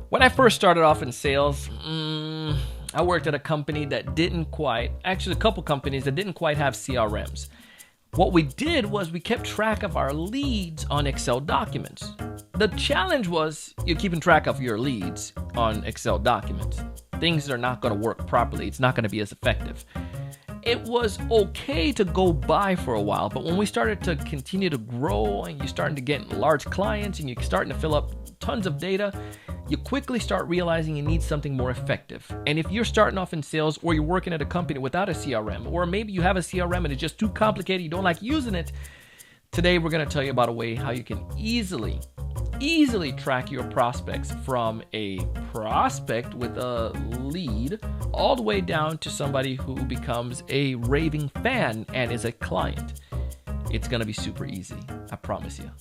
When I first started off in sales, I worked at a company that actually a couple companies that didn't quite have CRMs. What we did was we kept track of our leads on Excel documents. The challenge was you're keeping track of your leads on Excel documents. Things are not going to work properly. It's not going to be as effective. It was okay to go by for a while, but when we started to continue to grow and you're starting to get large clients and you're starting to fill up tons of data, you quickly start realizing you need something more effective. And if you're starting off in sales or you're working at a company without a CRM, or maybe you have a CRM and it's just too complicated, you don't like using it, today we're going to tell you about a way how you can easily track your prospects from a prospect with a lead all the way down to somebody who becomes a raving fan and is a client. It's going to be super easy. I promise you.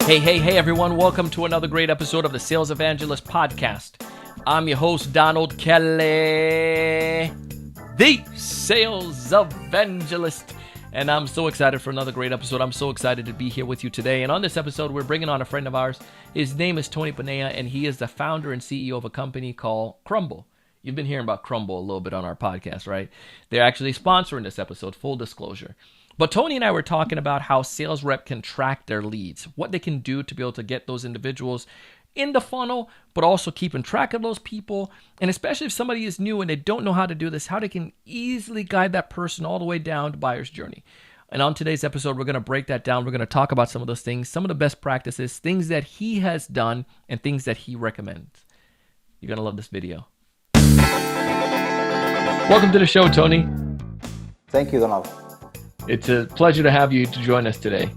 Hey everyone, welcome to another great episode of the Sales Evangelist Podcast. I'm your host, Donald Kelly, the Sales Evangelist, and I'm so excited for another great episode. I'm so excited to be here with you today, and on this episode, we're bringing on a friend of ours. His name is Toni, and he is the founder and CEO of a company called Crumble. You've been hearing about Crumble a little bit on our podcast, right? They're actually sponsoring this episode, full disclosure. But Toni and I were talking about how sales rep can track their leads, what they can do to be able to get those individuals in the funnel, but also keeping track of those people. And especially if somebody is new and they don't know how to do this, how they can easily guide that person all the way down to buyer's journey. And on today's episode, we're going to break that down. We're going to talk about some of those things, some of the best practices, things that he has done, and things that he recommends. You're going to love this video. Welcome to the show, Toni. Thank you, Donald. It's a pleasure to have you to join us today.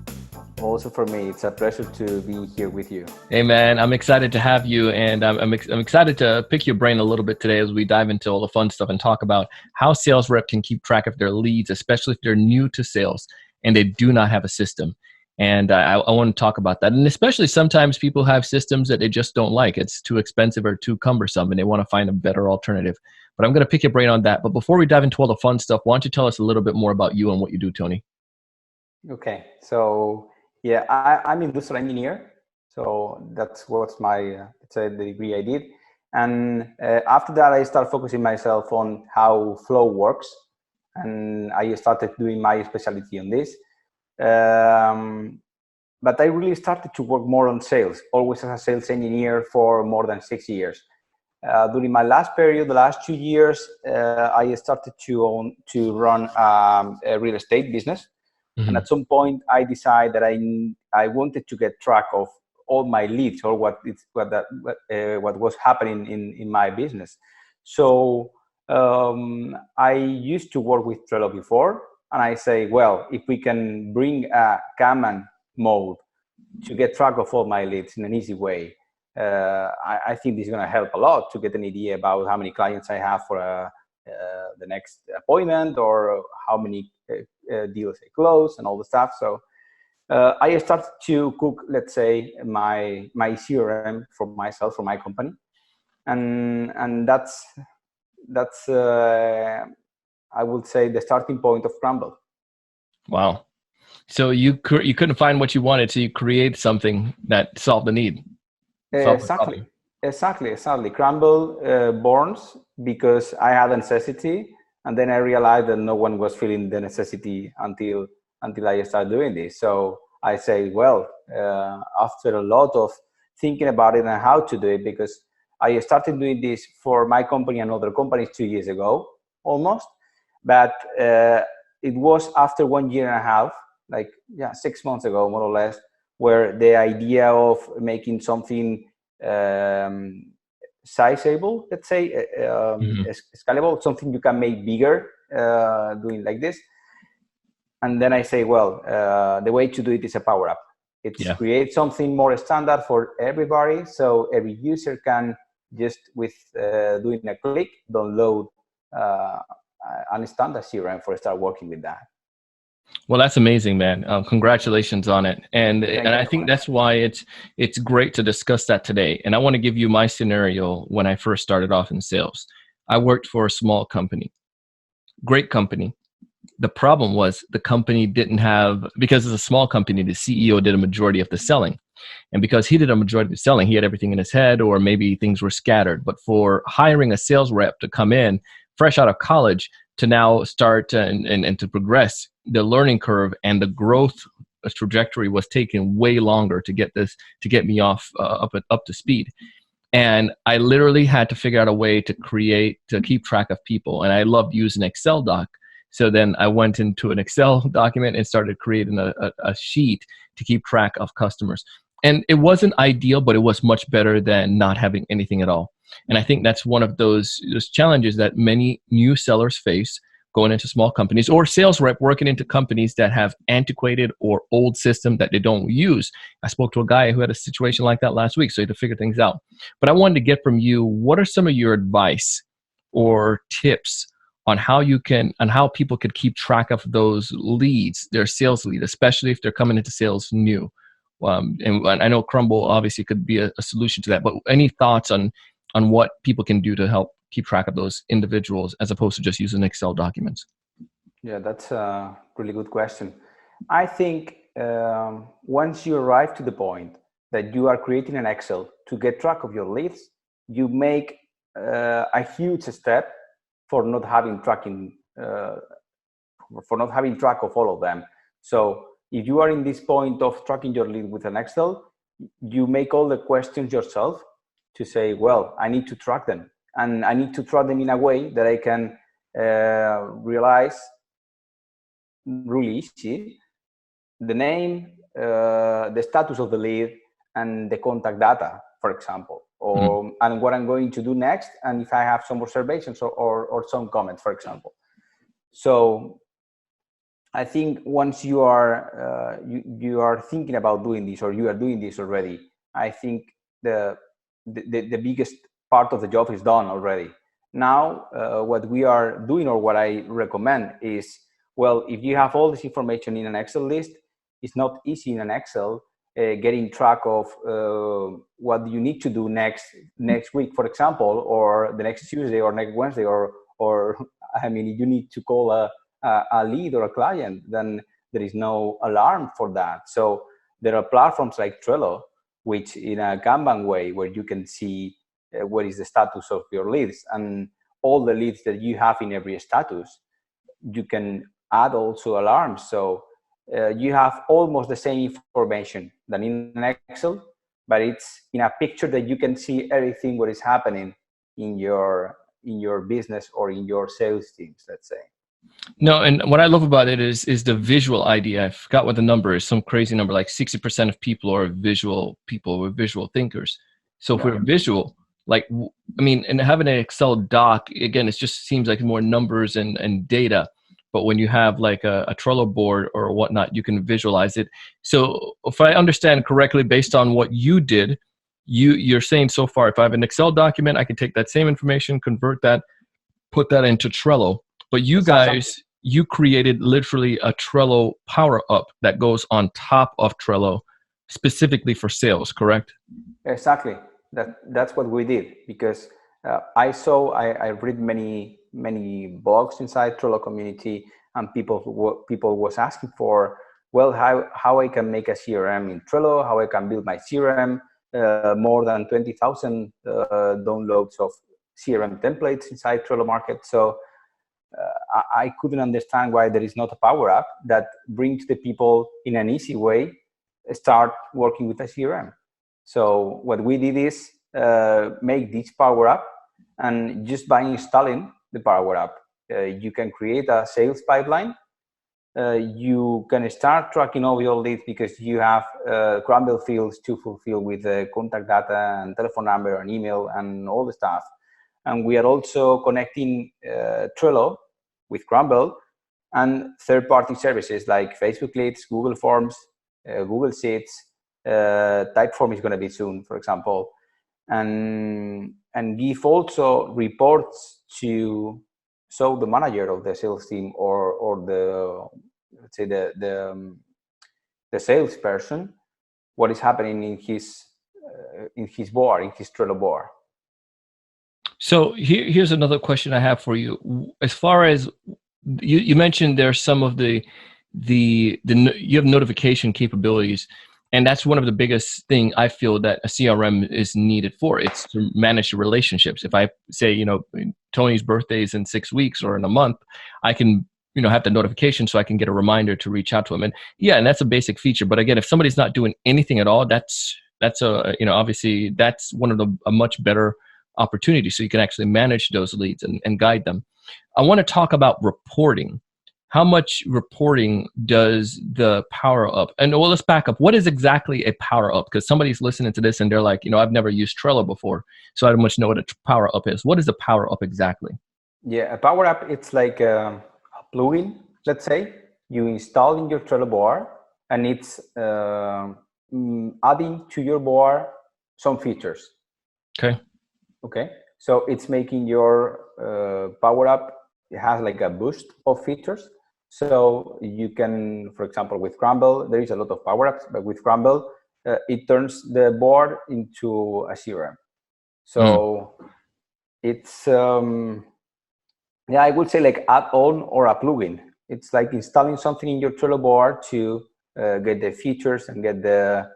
Also for me, it's a pleasure to be here with you. Hey man, I'm excited to have you, and I'm excited to pick your brain a little bit today as we dive into all the fun stuff and talk about how sales rep can keep track of their leads, especially if they're new to sales and they do not have a system. And I want to talk about that. And especially sometimes people have systems that they just don't like. It's too expensive or too cumbersome, and they want to find a better alternative. But I'm going to pick your brain on that. But before we dive into all the fun stuff, why don't you tell us a little bit more about you and what you do, Toni? Okay. So, yeah, I'm an industrial engineer. So that's what's my, the degree I did. And after that, I started focusing myself on how flow works. And I started doing my specialty on this. But I really started to work more on sales, always as a sales engineer for more than 6 years. During my last period, the last 2 years, I started to run a real estate business. Mm-hmm. And at some point, I decided that I wanted to get track of all my leads or what was happening in my business. So I used to work with Trello before, and I say, well, if we can bring a Kanban mode to get track of all my leads in an easy way, I think this is going to help a lot to get an idea about how many clients I have for the next appointment or how many deals I close and all the stuff. So I started to cook, let's say, my CRM for myself, for my company, and that's I would say the starting point of Crumble. Wow! So you couldn't find what you wanted, so you create something that solved the need. Exactly. Crumble borns because I had a necessity, and then I realized that no one was feeling the necessity until I started doing this. So I say, well, after a lot of thinking about it and how to do it, because I started doing this for my company and other companies 2 years ago, almost. But it was after 1 year and a half, 6 months ago, more or less, where the idea of making something sizable, let's say, scalable, something you can make bigger, doing like this. And then I say, well, the way to do it is a power up. It's create something more standard for everybody, so every user can just with doing a click download and standard CRM for start working with that. Well, that's amazing, man. Congratulations on it. And I think that's why it's great to discuss that today. And I want to give you my scenario when I first started off in sales. I worked for a small company. Great company. The problem was the company didn't have, because it's a small company, the CEO did a majority of the selling. And because he did a majority of the selling, he had everything in his head, or maybe things were scattered. But for hiring a sales rep to come in fresh out of college to now start and to progress, the learning curve and the growth trajectory was taking way longer to get me off up to speed. And I literally had to figure out a way to keep track of people. And I loved using Excel doc. So then I went into an Excel document and started creating a sheet to keep track of customers. And it wasn't ideal, but it was much better than not having anything at all. And I think that's one of those challenges that many new sellers face going into small companies, or sales rep working into companies that have antiquated or old system that they don't use. I spoke to a guy who had a situation like that last week, so he had to figure things out. But I wanted to get from you, what are some of your advice or tips on how people could keep track of those leads, their sales lead, especially if they're coming into sales new? And I know Crumble obviously could be a solution to that, but any thoughts on what people can do to help keep track of those individuals as opposed to just using Excel documents? Yeah, that's a really good question. I think once you arrive to the point that you are creating an Excel to get track of your leads, you make a huge step for not having track of all of them. So if you are in this point of tracking your lead with an Excel, you make all the questions yourself to say, well, I need to track them, and I need to track them in a way that I can realize really easy the name, the status of the lead, and the contact data, for example, or and what I'm going to do next, and if I have some observations or some comments, for example. So I think once you are you are thinking about doing this, or you are doing this already, I think the biggest part of the job is done already. Now, what we are doing, or what I recommend, is, well, if you have all this information in an Excel list, it's not easy in an Excel getting track of what you need to do next week, for example, or the next Tuesday, or next Wednesday, or I mean, if you need to call a lead or a client, then there is no alarm for that. So there are platforms like Trello, which in a Kanban way, where you can see what is the status of your leads, and all the leads that you have in every status. You can add also alarms. So you have almost the same information than in an Excel, but it's in a picture that you can see everything what is happening in your business or in your sales teams, let's say. No, and what I love about it is the visual idea. I forgot what the number is, some crazy number, like 60% of people are visual people, we're visual thinkers. So if we're visual, like, I mean, and having an Excel doc, again, it just seems like more numbers and data. But when you have like a Trello board or whatnot, you can visualize it. So if I understand correctly, based on what you did, you're saying so far, if I have an Excel document, I can take that same information, convert that, put that into Trello. But you guys, you created literally a Trello power up that goes on top of Trello specifically for sales, correct? Exactly. That's what we did, because I read many blogs inside Trello community, and people was asking for, well, how I can make a CRM in Trello, how I can build my CRM, more than 20,000 downloads of CRM templates inside Trello Market. So I couldn't understand why there is not a power up that brings the people in an easy way start working with a CRM. So what we did is make this power up, and just by installing the power up, you can create a sales pipeline. You can start tracking all your leads, because you have Crumble fields to fulfill with contact data and telephone number and email and all the stuff. And we are also connecting Trello with Crumble and third-party services like Facebook Leads, Google Forms, Google Sheets. Typeform is going to be soon, for example, and give also reports to show the manager of the sales team, or the, let's say, the salesperson, what is happening in his board, in his Trello board. So here's another question I have for you. As far as you mentioned there's some of the you have notification capabilities, and that's one of the biggest thing I feel that a CRM is needed for. It's to manage the relationships. If I say, Tony's birthday is in 6 weeks or in a month, I can, have the notification so I can get a reminder to reach out to him. And yeah, and that's a basic feature. But again, if somebody's not doing anything at all, that's a, obviously that's one of a much better opportunity. So you can actually manage those leads and guide them. I want to talk about reporting. How much reporting does the Power Up? And well, let's back up. What is exactly a Power Up? Because somebody's listening to this and they're like, I've never used Trello before, so I don't much know what a Power Up is. What is a Power Up exactly? Yeah, a Power Up, it's like a plugin, let's say, you install in your Trello board, and it's adding to your board some features. Okay. So it's making your Power Up, it has like a boost of features. So you can, for example, with Crumble, there is a lot of Power Ups, but with Crumble, it turns the board into a CRM. So it's, I would say like add-on or a plugin. It's like installing something in your Trello board to get the features and get the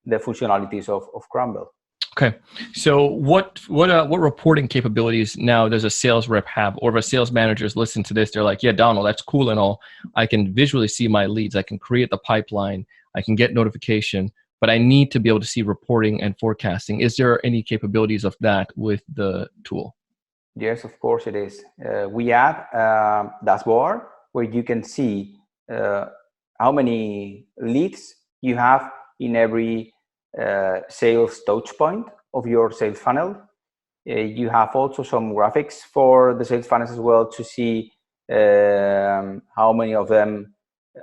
functionalities of Crumble. Okay, so what reporting capabilities now does a sales rep have, or if a sales manager's listen to this, they're like, yeah, Donald, that's cool and all. I can visually see my leads. I can create the pipeline. I can get notification, but I need to be able to see reporting and forecasting. Is there any capabilities of that with the tool? Yes, of course it is. We add a dashboard where you can see how many leads you have in every sales touch point of your sales funnel. You have also some graphics for the sales funnels as well to see how many of them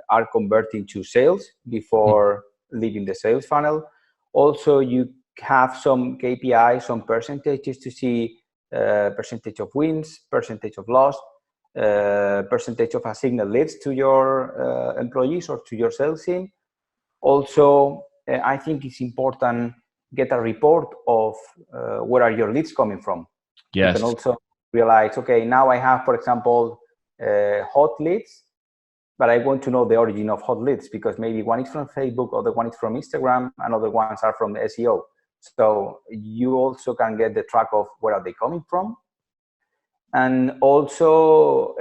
are converting to sales before leaving the sales funnel. Also, you have some KPIs, some percentages to see percentage of wins, percentage of loss, percentage of assigned leads to your employees or to your sales team. Also, I think it's important get a report of where are your leads coming from. Yes. You can also realize, okay, now I have, for example, hot leads, but I want to know the origin of hot leads because maybe one is from Facebook, other one is from Instagram, and other ones are from the SEO. So you also can get the track of where are they coming from. And also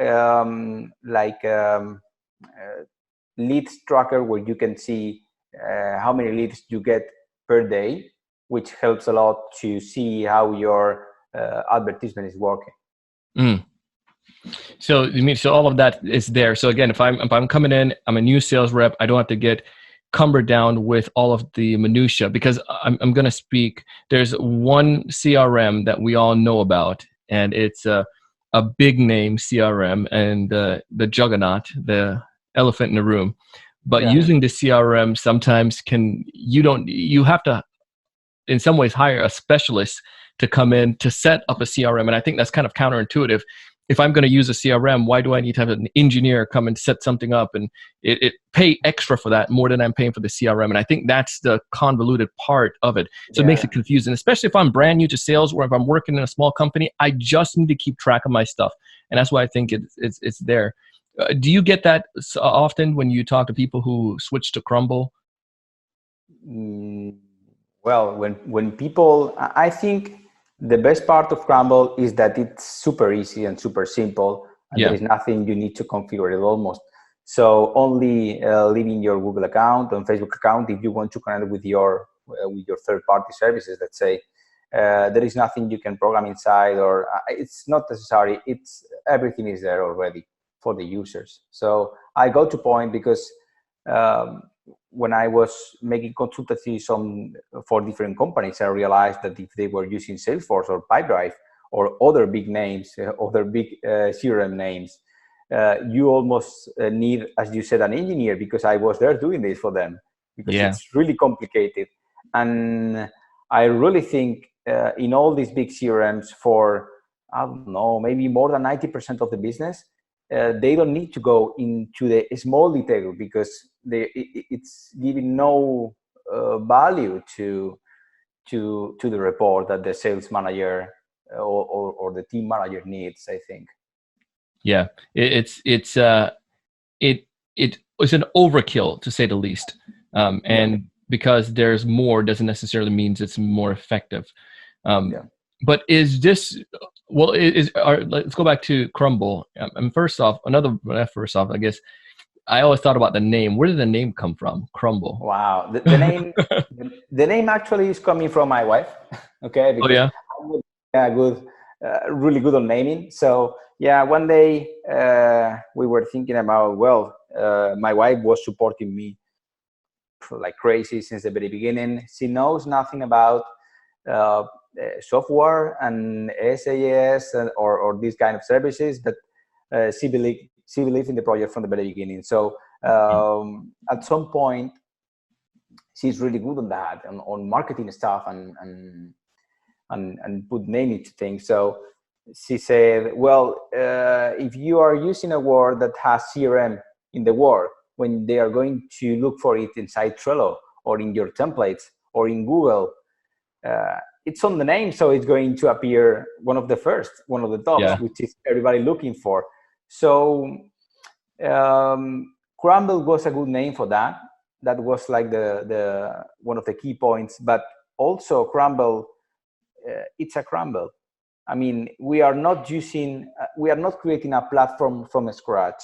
leads tracker where you can see how many leads you get per day, which helps a lot to see how your advertisement is working. So you mean so all of that is there. So again, if I'm coming in, I'm a new sales rep, I don't have to get cumbered down with all of the minutia, because I'm going to speak. There's one CRM that we all know about, and it's a big name CRM, and the juggernaut, the elephant in the room. But using the CRM sometimes you have to in some ways hire a specialist to come in to set up a CRM. And I think that's kind of counterintuitive. If I'm going to use a CRM, why do I need to have an engineer come and set something up and it pay extra for that more than I'm paying for the CRM? And I think that's the convoluted part of it. So it makes it confusing, especially if I'm brand new to sales or if I'm working in a small company. I just need to keep track of my stuff. And that's why I think it's there. Do you get that often when you talk to people who switch to Crumble? Well, when people, I think the best part of Crumble is that it's super easy and super simple, and there is nothing you need to configure it almost. So only leaving your Google account and Facebook account if you want to connect with your third-party services, let's say. There is nothing you can program inside, or it's not necessary. Everything is there already for the users. So I go to point because when I was making consultancy for different companies, I realized that if they were using Salesforce or Pipedrive or other big names, other big CRM names, you almost need, as you said, an engineer, because I was there doing this for them, because it's really complicated. And I really think in all these big CRMs for, I don't know, maybe more than 90% of the business, they don't need to go into the small detail because it's giving no value to the report that the sales manager or the team manager needs, I think. Yeah, it it's an overkill to say the least, Yeah, and because there's more doesn't necessarily means it's more effective. Um, yeah. but is this well? Let's go back to Crumble. And first off, I guess I always thought about the name. Where did the name come from? Crumble. Wow. The name actually is coming from my wife. Okay, Oh because yeah. I'm good, really good on naming. So yeah, one day we were thinking about, well, my wife was supporting me like crazy since the very beginning. She knows nothing about uh, software and SAS or these kind of services, but she believed in the project from the very beginning. So at some point, she's really good on that, on marketing stuff and put naming to things. So she said, well, if you are using a word that has CRM in the word, when they are going to look for it inside Trello or in your templates or in Google, it's on the name, so it's going to appear one of the first, one of the tops, Yeah. which is everybody looking for. So Crumble was a good name for that. That was like the one of the key points. But also Crumble, it's a crumble. I mean, we are not creating a platform from scratch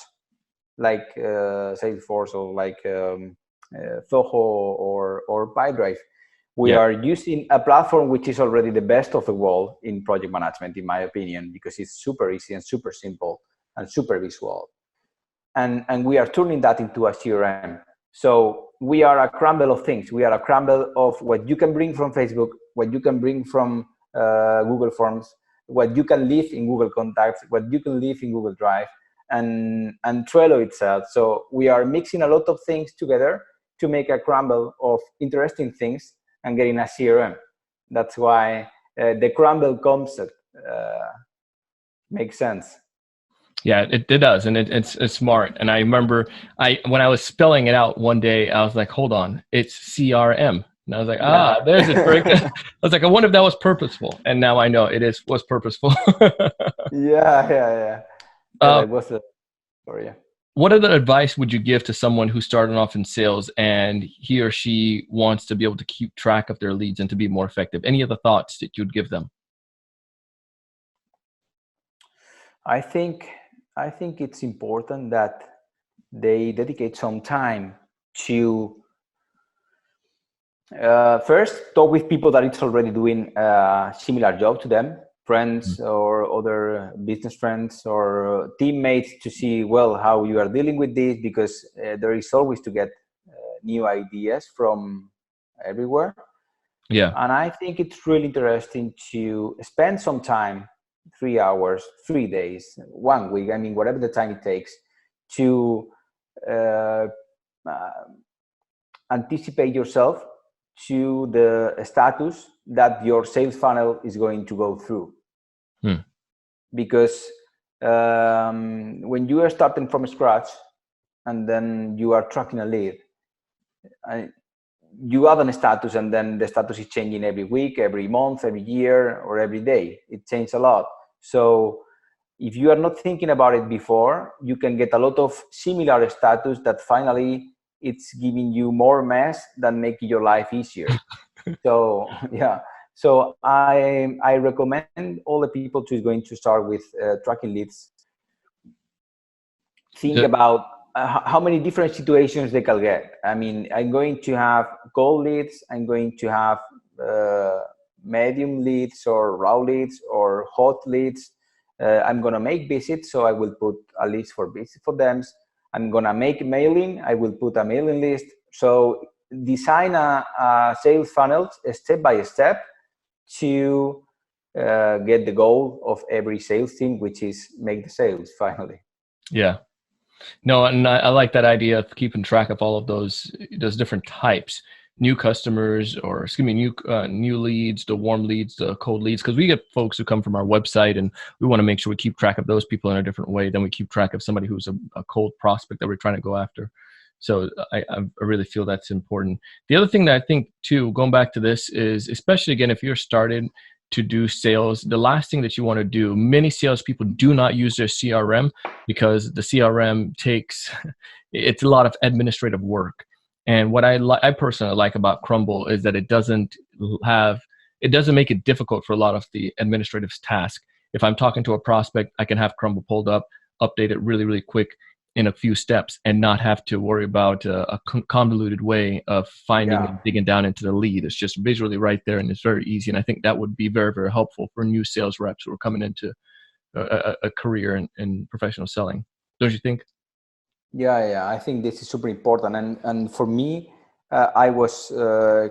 like Salesforce or like Zoho or Pipedrive. We Yeah. are using a platform which is already the best of the world in project management, in my opinion, because it's super easy and super simple and super visual. And we are turning that into a CRM. So we are a crumble of things. We are a crumble of what you can bring from Facebook, what you can bring from Google Forms, what you can leave in Google Contacts, what you can leave in Google Drive, and Trello itself. So we are mixing a lot of things together to make a crumble of interesting things and getting a CRM. That's why the crumble concept makes sense. Yeah, it does, and it's smart. And I remember when I was spelling it out one day, I was like, "Hold on, it's CRM." And I was like, Yeah. there's its break. I was like, I wonder if that was purposeful. And now I know was purposeful. Yeah. Yeah, uh, that was the story. Yeah. what other advice would you give to someone who's starting off in sales and he or she wants to be able to keep track of their leads and to be more effective? Any other thoughts that you'd give them? I think I think it's important that they dedicate some time to first talk with people that it's already doing a similar job to them, friends or other business friends or teammates, to see well how you are dealing with this, because there is always to get new ideas from everywhere. Yeah. And I think it's really interesting to spend some time, 3 hours, 3 days, 1 week, I mean, whatever the time it takes, to uh, uh, anticipate yourself to the status that your sales funnel is going to go through. Hmm. Because when you are starting from scratch and then you are tracking a lead, you add a status, and then the status is changing every week, every month, every year, or every day. It changes a lot. So if you are not thinking about it before, you can get a lot of similar status that finally it's giving you more mess than making your life easier. So yeah. So I recommend all the people who is going to start with tracking leads, think The- about how many different situations they can get. I mean, I'm going to have cold leads, I'm going to have medium leads or raw leads or hot leads. I'm going to make visits, so I will put a list for visits for them. I'm going to make mailing, I will put a mailing list. So design a sales funnel step by step to get the goal of every sales team, which is make the sales finally. yeah. No, and I like that idea of keeping track of all of those different types, new customers, or excuse me, new leads, the warm leads, the cold leads, because we get folks who come from our website, and we want to make sure we keep track of those people in a different way than we keep track of somebody who's a cold prospect that we're trying to go after. So I really feel that's important. The other thing that I think too, going back to this, is especially again if you're started, to do sales, the last thing that you want to do, many salespeople do not use their CRM because the CRM it's a lot of administrative work. And what I personally like about Crumble is that it doesn't make it difficult for a lot of the administrative tasks. If I'm talking to a prospect, I can have Crumble pulled up, update it really, really quick in a few steps, and not have to worry about a convoluted way of finding and digging down into the lead. It's just visually right there, and it's very easy. And I think that would be very, very helpful for new sales reps who are coming into a career in professional selling. Don't you think? Yeah, I think this is super important. And for me, I was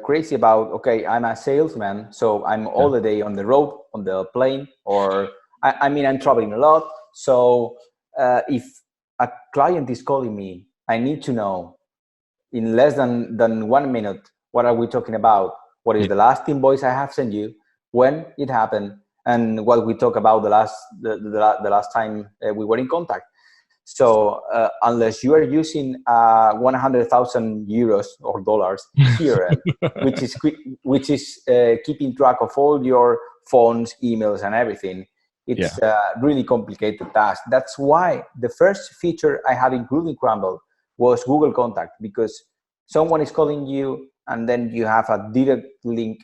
crazy about, okay, I'm a salesman, so I'm all the day on the road, on the plane, or I'm traveling a lot. So if a client is calling me, I need to know in less than 1 minute, what are we talking about? What is the last invoice I have sent you, when it happened, and what we talked about the last time we were in contact. So unless you are using 100,000 euros or dollars CRM, which is keeping track of all your phones, emails, and everything, it's a really complicated task. That's why the first feature I have included in Crumble was Google Contact, because someone is calling you and then you have a direct link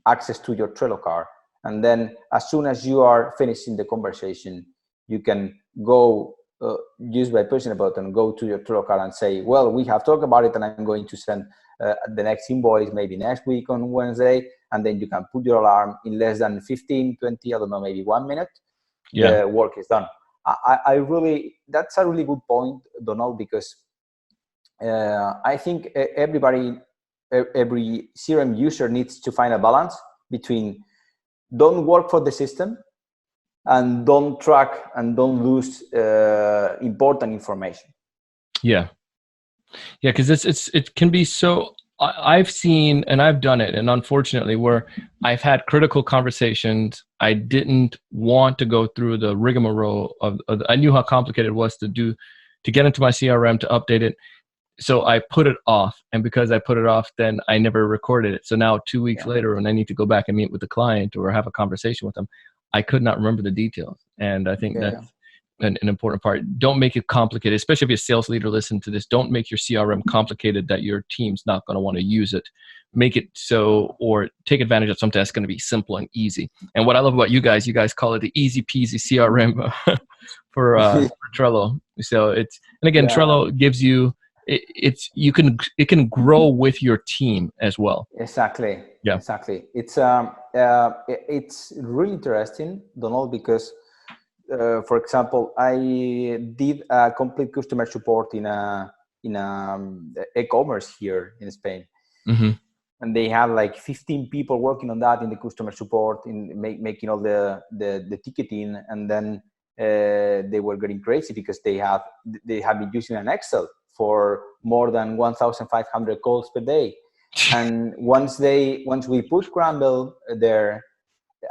access to your Trello card. And then as soon as you are finishing the conversation, you can go use by pushing a button, go to your Trello card and say, well, we have talked about it and I'm going to send the next invoice maybe next week on Wednesday. And then you can put your alarm in less than 15, 20, I don't know, maybe 1 minute. The work is done. That's a really good point, Donald, because I think every CRM user needs to find a balance between don't work for the system and don't track and don't lose important information. Yeah, because it can be so. I've seen and I've done it, and unfortunately, where I've had critical conversations, I didn't want to go through the rigmarole of I knew how complicated it was to get into my CRM to update it. So I put it off, and because I put it off, then I never recorded it. So now 2 weeks later, when I need to go back and meet with the client or have a conversation with them, I could not remember the details. And I think that's an important part. Don't make it complicated, especially if you're a sales leader. Listen to this. Don't make your CRM complicated that your team's not going to want to use it. Make it so, or take advantage of something that's going to be simple and easy. And what I love about you guys call it the easy peasy CRM for Trello. So it's, and again, Trello gives you, it can grow with your team as well. Exactly. Yeah. Exactly. It's really interesting, Donald, because for example, I did a complete customer support in e-commerce here in Spain. Mm-hmm. And they had like 15 people working on that in the customer support, in making all the ticketing, and then they were getting crazy because they have been using an Excel for more than 1,500 calls per day. And once we put Crumble there,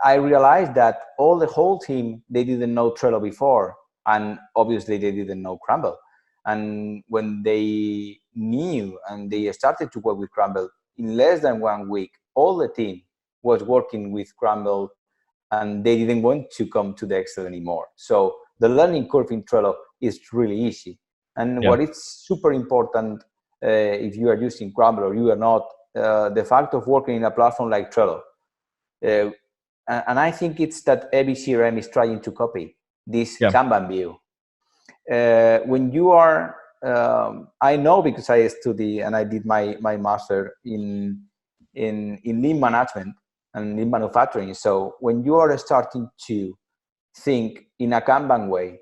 I realized that the whole team, they didn't know Trello before, and obviously they didn't know Crumble. And when they knew and they started to work with Crumble, in less than 1 week, all the team was working with Crumble, and they didn't want to come to the Excel anymore. So the learning curve in Trello is really easy. And what is super important, if you are using Crumble or you are not, the fact of working in a platform like Trello. And I think it's that every CRM is trying to copy this Kanban view. When you are, I know because I studied and I did my master in lean management and lean manufacturing. So when you are starting to think in a Kanban way,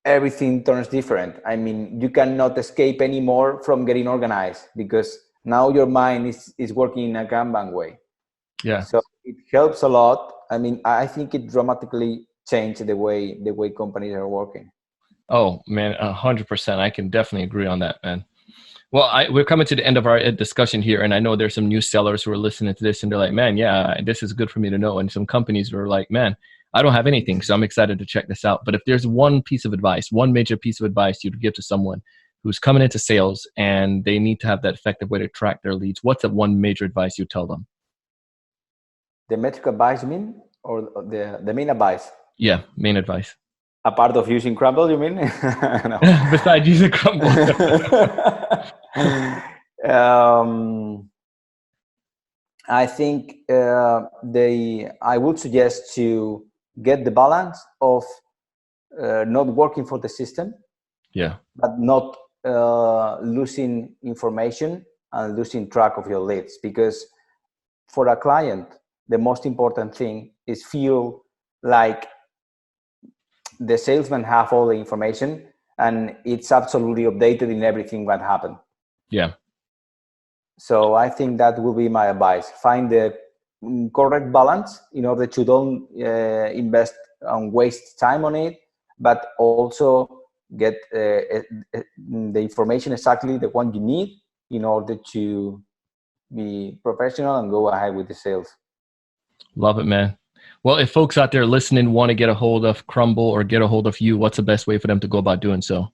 everything turns different. I mean, you cannot escape anymore from getting organized because now your mind is working in a Kanban way. Yeah. So it helps a lot. I mean, I think it dramatically changed the way companies are working. Oh man, 100%. I can definitely agree on that, man. Well, we're coming to the end of our discussion here, and I know there's some new sellers who are listening to this, and they're like, man, yeah, this is good for me to know. And some companies are like, man, I don't have anything, so I'm excited to check this out. But if there's one major piece of advice you'd give to someone who's coming into sales and they need to have that effective way to track their leads, what's that one major advice you tell them? The metric advice, you mean, or the main advice? Yeah, main advice. A part of using Crumble, you mean? No. Besides using Crumble. I think I would suggest to get the balance of not working for the system, Yeah, but not losing information and losing track of your leads. Because for a client, the most important thing is feel like the salesman have all the information and it's absolutely updated in everything that happened. yeah. So I think that will be my advice. Find the correct balance in order to don't invest and waste time on it, but also get the information exactly the one you need in order to be professional and go ahead with the sales. Love it, man. Well, if folks out there listening want to get a hold of Crumble or get a hold of you, what's the best way for them to go about doing so?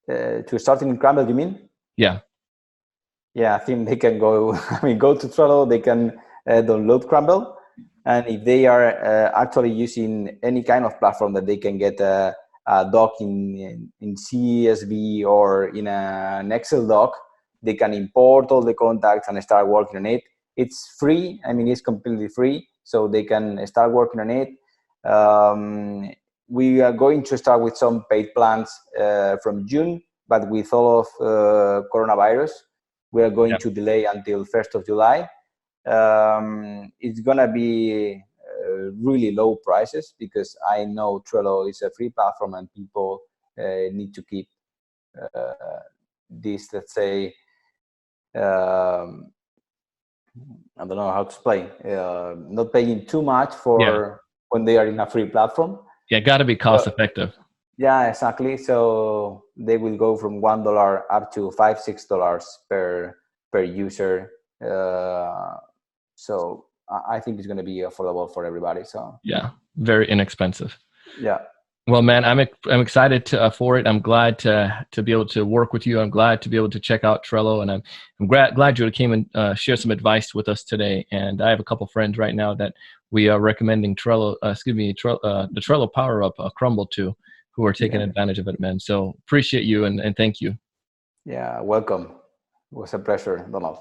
To start in Crumble, you mean? Yeah. Yeah, I think they can go, go to Trello, they can download Crumble. And if they are actually using any kind of platform that they can get a doc in CSV or in an Excel doc, they can import all the contacts and start working on it. It's free. It's completely free. So they can start working on it. We are going to start with some paid plans from June, but with all of coronavirus, we are going to delay until 1st of July. It's going to be really low prices because I know Trello is a free platform and people need to keep this, let's say, I don't know how to explain, not paying too much for when they are in a free platform. Yeah, got to be cost effective. Yeah, exactly. So they will go from $1 up to $5-6 per user. So I think it's going to be affordable for everybody. So yeah, very inexpensive. Yeah. Well, man, I'm excited for it. I'm glad to be able to work with you. I'm glad to be able to check out Trello, and I'm glad you came and shared some advice with us today. And I have a couple friends right now that we are recommending Trello, the Trello Powerup Crumble to, who are taking advantage of it, man. So appreciate you and thank you. Yeah, welcome. It was a pleasure, Donald.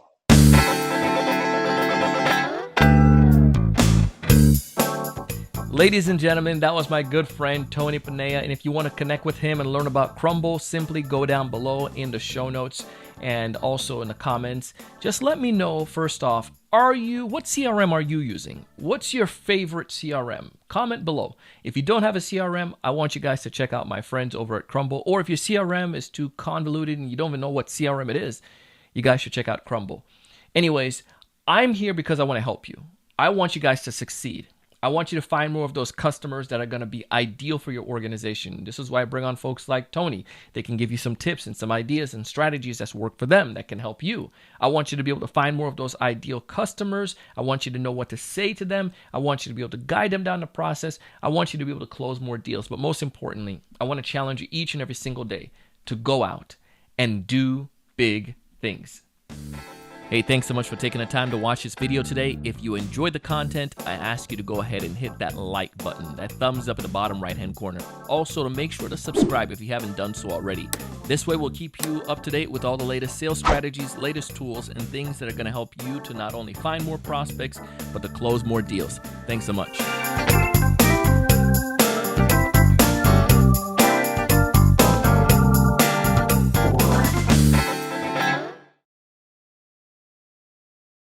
Ladies and gentlemen, that was my good friend Toni Panea, and if you want to connect with him and learn about Crumble, simply go down below in the show notes and also in the comments. Just let me know, first off, what CRM are you using? What's your favorite CRM? Comment below. If you don't have a CRM, I want you guys to check out my friends over at Crumble, or if your CRM is too convoluted and you don't even know what CRM it is, you guys should check out Crumble. Anyways, I'm here because I want to help you. I want you guys to succeed. I want you to find more of those customers that are going to be ideal for your organization. This is why I bring on folks like Toni. They can give you some tips and some ideas and strategies that's work for them that can help you. I want you to be able to find more of those ideal customers. I want you to know what to say to them. I want you to be able to guide them down the process. I want you to be able to close more deals. But most importantly, I want to challenge you each and every single day to go out and do big things. Hey, thanks so much for taking the time to watch this video today. If you enjoyed the content, I ask you to go ahead and hit that like button, that thumbs up in the bottom right-hand corner. Also, to make sure to subscribe if you haven't done so already. This way, we'll keep you up to date with all the latest sales strategies, latest tools, and things that are going to help you to not only find more prospects, but to close more deals. Thanks so much.